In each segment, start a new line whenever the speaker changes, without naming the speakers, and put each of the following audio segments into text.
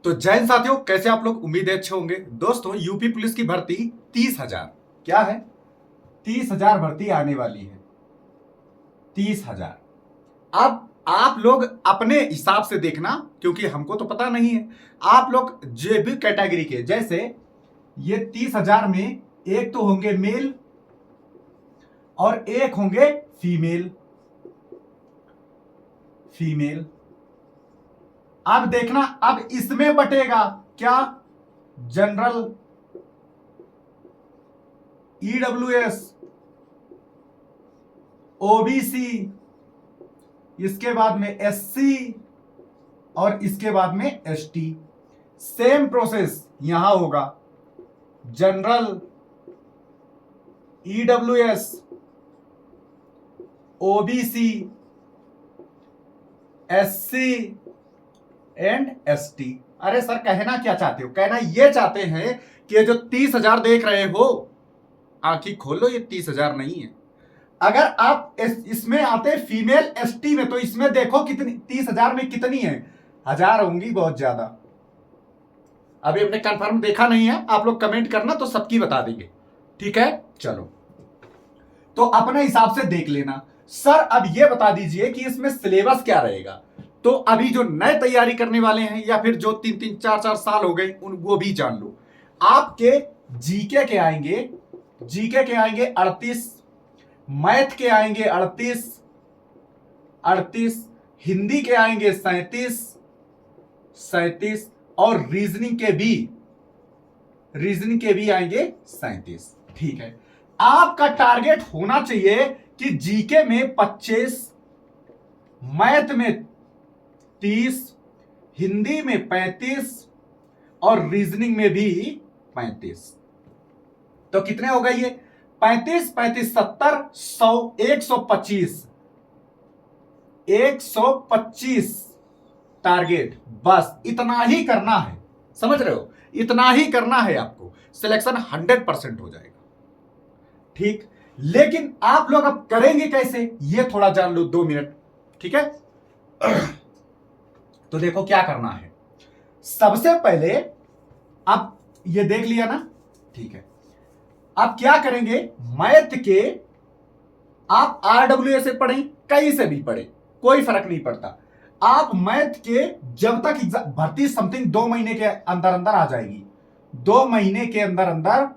तो जय हिंद साथियों, कैसे आप लोग? उम्मीद है अच्छे होंगे। दोस्तों, यूपी पुलिस की भर्ती 30,000 क्या है? 30,000 भर्ती आने वाली है। 30,000। अब आप लोग अपने हिसाब से देखना, क्योंकि हमको तो पता नहीं है। आप लोग जो भी कैटेगरी के, जैसे ये 30,000 में एक तो होंगे मेल और एक होंगे फीमेल। फीमेल अब देखना, अब इसमें बटेगा क्या? जनरल, ईडब्ल्यूएस, ओबीसी, इसके बाद में एससी और इसके बाद में एसटी। सेम प्रोसेस यहां होगा। General, EWS, OBC, SC and ST. अरे सर, कहना क्या चाहते हो? कहना ये चाहते हैं कि ये जो 30,000 देख रहे हो, आंखें खोलो, ये 30,000 नहीं है। अगर आप इसमें आते फीमेल एसटी में, तो इसमें देखो कितनी, 30,000 में कितनी है? 1,000 होंगी, बहुत ज्यादा। अभी हमने कंफर्म देखा नहीं है, आप लोग कमेंट करना तो सबकी बता देंगे। ठीक है, चलो तो अपने हिसाब से देख लेना। सर अब ये बता दीजिए कि इसमें सिलेबस क्या रहेगा। तो अभी जो नए तैयारी करने वाले हैं या फिर जो 3-3 4-4 साल हो गए, उन वो भी जान लो। आपके जीके के आएंगे, जीके के आएंगे 38, मैथ के आएंगे 38, हिंदी के आएंगे 37 और रीजनिंग के भी आएंगे 37। ठीक है, आपका टारगेट होना चाहिए कि जीके में 25, मैथ में 30, हिंदी में 35 और रीजनिंग में भी 35। तो कितने हो गए ये? 35, 35, 70, 100, 125, 125 टारगेट। बस इतना ही करना है, समझ रहे हो? इतना ही करना है आपको, सिलेक्शन 100% हो जाएगा। ठीक, लेकिन आप लोग अब करेंगे कैसे, ये थोड़ा जान लो, 2 मिनट। ठीक है, तो देखो क्या करना है। सबसे पहले अब ये देख लिया ना, ठीक है। अब क्या करेंगे, मैथ के आप आरडब्ल्यूए से पढ़ें, कहीं से भी पढ़े, कोई फर्क नहीं पड़ता। आप मैथ के जब तक भर्ती समथिंग 2 महीने के अंदर अंदर आ जाएगी, 2 महीने के अंदर अंदर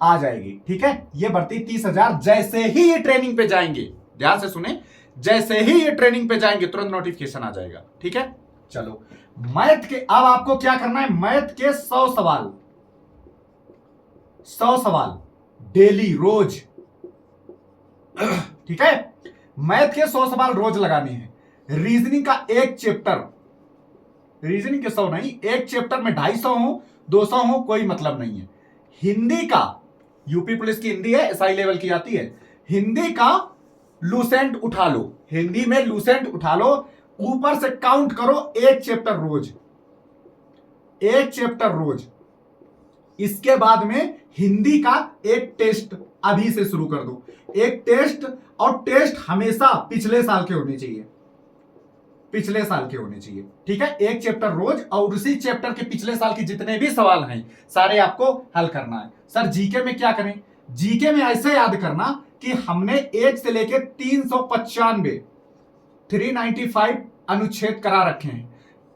आ जाएगी। ठीक है, ये भर्ती 30,000 जैसे ही ये ट्रेनिंग पे जाएंगे, ध्यान से सुने, जैसे ही ये ट्रेनिंग पे जाएंगे तुरंत नोटिफिकेशन आ जाएगा। ठीक है, चलो मैथ के अब आपको क्या करना है, मैथ के 100 सवाल, 100 सवाल डेली, रोज। ठीक है, मैथ के 100 सवाल रोज लगाने हैं। रीजनिंग का एक चैप्टर, रीजनिंग के 100 नहीं, एक चैप्टर में 250 हो, 200 हो, कोई मतलब नहीं है। हिंदी का, यूपी पुलिस की हिंदी है, एसआई लेवल की आती है, हिंदी का लूसेंट उठा लो, हिंदी में लूसेंट उठा लो, ऊपर से काउंट करो, एक चैप्टर रोज, एक चैप्टर रोज। इसके बाद में हिंदी का एक टेस्ट अभी से शुरू कर दो, एक टेस्ट, और टेस्ट हमेशा पिछले साल के होने चाहिए, पिछले साल के होने चाहिए। ठीक है, एक चैप्टर रोज, और उसी चैप्टर के पिछले साल के जितने भी सवाल हैं सारे आपको हल करना है। सर जीके में क्या करें? जीके में ऐसे याद करना कि हमने 1 से लेके 395, 395 अनुच्छेद करा रखे हैं।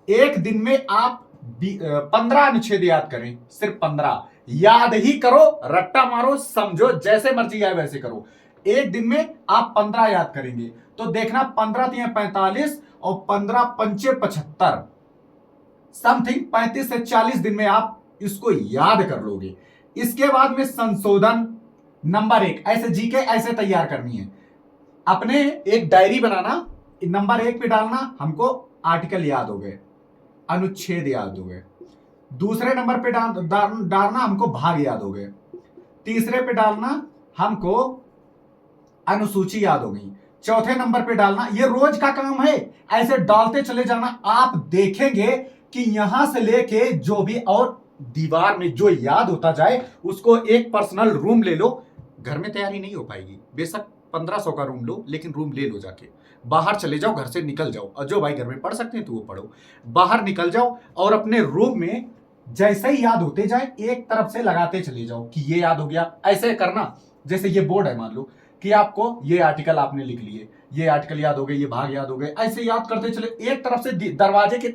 एक दिन में आप 15 अनुच्छेद याद करें, सिर्फ 15 याद ही करो, रट्टा मारो, समझो, जैसे मर्जी आए वैसे करो। एक दिन में आप 15 याद करेंगे, तो देखना 15 3 45 और 15 पंचे 75, समथिंग 35 से 40 दिन में आप इसको याद कर लोगे। इसके बाद में संशोधन नंबर 1, ऐसे जीके ऐसे तैयार करनी है। अपने एक डायरी बनाना, नंबर 1 पे डालना हमको आर्टिकल याद हो गए, अनुच्छेद याद हो गए। दूसरे नंबर पे डालना हमको भाग याद हो गए। तीसरे पे डालना हमको अनुसूची याद हो गई। चौथे नंबर पे डालना, ये रोज का काम है, ऐसे डालते चले जाना। आप देखेंगे कि यहां से लेके जो भी और दीवार में जो याद होता जाए, उसको एक पर्सनल रूम ले लो। घर में तैयारी नहीं हो पाएगी, बेशक 1500 का रूम लो, लेकिन रूम ले लो जाके, बाहर चले जाओ, घर से निकल जाओ, और जो भाई घर में पढ़ सकते हैं तो वो पढ़ो, बाहर निकल जाओ और अपने रूम में जैसे ही याद होते जाए एक तरफ से लगाते चले जाओ कि ये याद हो गया। ऐसे करना जैसे ये बोर्ड है, मान लो कि आपको ये आर्टिकल आपने लिख लिए, ये आर्टिकल याद हो गए, ये भाग याद हो गए, ऐसे याद करते चले, एक तरफ से दरवाजे के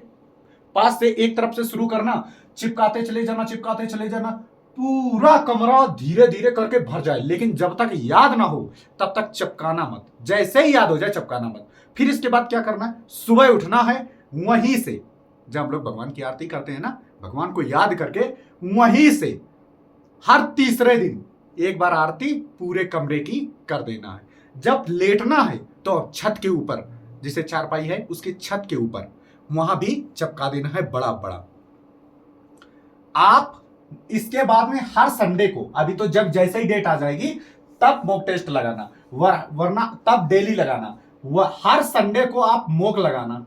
पास से एक तरफ से शुरू करना, चिपकाते चले जाना, चिपकाते चले जाना, पूरा कमरा धीरे धीरे करके भर जाए। लेकिन जब तक याद ना हो तब तक चिपकाना मत, जैसे ही याद हो जाए चिपकाना मत। फिर इसके बाद क्या करना है, सुबह उठना है, वहीं से जब हम लोग भगवान की आरती करते हैं ना, भगवान को याद करके वहीं से हर तीसरे दिन एक बार आरती पूरे कमरे की कर देना है। जब लेटना है तो छत के ऊपर, जिसे चारपाई है उसके छत के ऊपर, वहां भी चिपका देना है बड़ा बड़ा। आप इसके बाद में हर संडे को, अभी तो जब जैसे ही डेट आ जाएगी तब मॉक टेस्ट लगाना, वरना तब डेली लगाना, हर संडे को आप मॉक लगाना।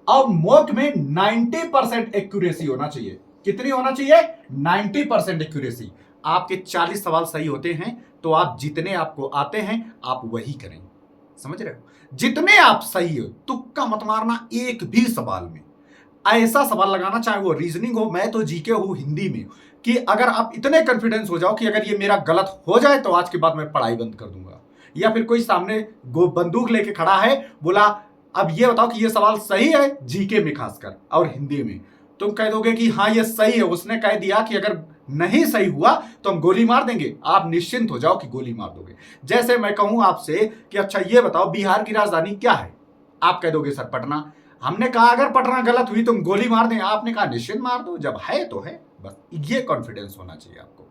और मॉक में 90% एक्यूरेसी होना चाहिए। कितनी होना चाहिए? 90% एक्यूरेसी। आपके 40 सवाल सही होते हैं तो आप जितने आपको आते हैं आप वही करें, समझ रहे हो? जितने आप सही हो, तुक्का मत मारना एक भी सवाल में। ऐसा सवाल लगाना, चाहे वो रीजनिंग हो, मैथ हो, जीके हो, हिंदी में, कि अगर आप इतने कॉन्फिडेंस हो जाओ कि अगर ये मेरा गलत हो जाए तो आज के बाद मैं पढ़ाई बंद कर दूंगा। या फिर कोई सामने बंदूक लेके खड़ा है, बोला अब ये बताओ कि ये सवाल सही है, जीके में खासकर और हिंदी में, तुम कह दोगे कि हाँ ये सही है, उसने कह दिया कि अगर नहीं सही हुआ तो हम गोली मार देंगे, आप निश्चिंत हो जाओ कि गोली मार दोगे। जैसे मैं कहूं आपसे कि अच्छा ये बताओ बिहार की राजधानी क्या है, आप कह दोगे सर पटना। हमने कहा अगर पटना गलत हुई तुम गोली मार दें, आपने कहा निश्चिंत मार दो, जब है तो है। बस ये कॉन्फिडेंस होना चाहिए आपको।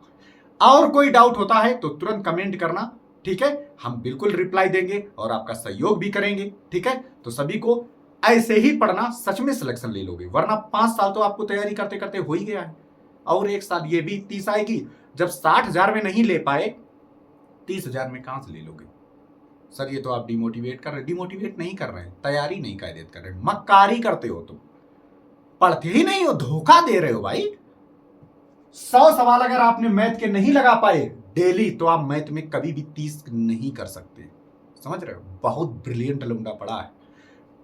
और कोई डाउट होता है तो तुरंत कमेंट करना, ठीक है? हम बिल्कुल रिप्लाई देंगे और आपका सहयोग भी करेंगे, ठीक है? तो सभी को ऐसे ही पढ़ना, सच में सिलेक्शन ले लोगे, वरना 5 साल तो आपको तैयारी करते करते हो ही गया है, और 1 साल ये भी 30 आएगी। जब 60,000 में नहीं ले पाए, 30,000 में कहां से ले लोगे? सर ये तो आप डिमोटिवेट कर रहे हैं। डिमोटिवेट नहीं कर रहे हैं, तैयारी नहीं कायदेत कर रहे हैं, मक्कारी करते हो तुम, पढ़ते ही नहीं हो, धोखा दे रहे हो भाई। 100 सवाल अगर आपने मैथ के नहीं लगा पाए डेली, तो आप मैथ में कभी भी 30 नहीं कर सकते, समझ रहे हो? बहुत ब्रिलियंट लुंडा पड़ा है।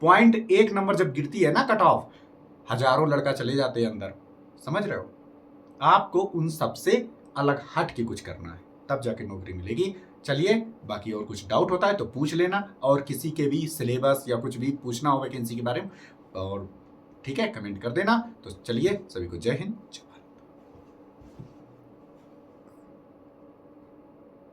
पॉइंट 1 नंबर जब गिरती है ना कट ऑफ, हजारों लड़का चले जाते हैं अंदर, समझ रहे हो? आपको उन सबसे अलग हट के कुछ करना है, तब जाके नौकरी मिलेगी। चलिए, बाकी और कुछ डाउट होता है तो पूछ लेना, और किसी के भी सिलेबस या कुछ भी पूछना हो वैकेंसी के बारे में, और ठीक है कमेंट कर देना। तो चलिए, सभी को जय हिंद।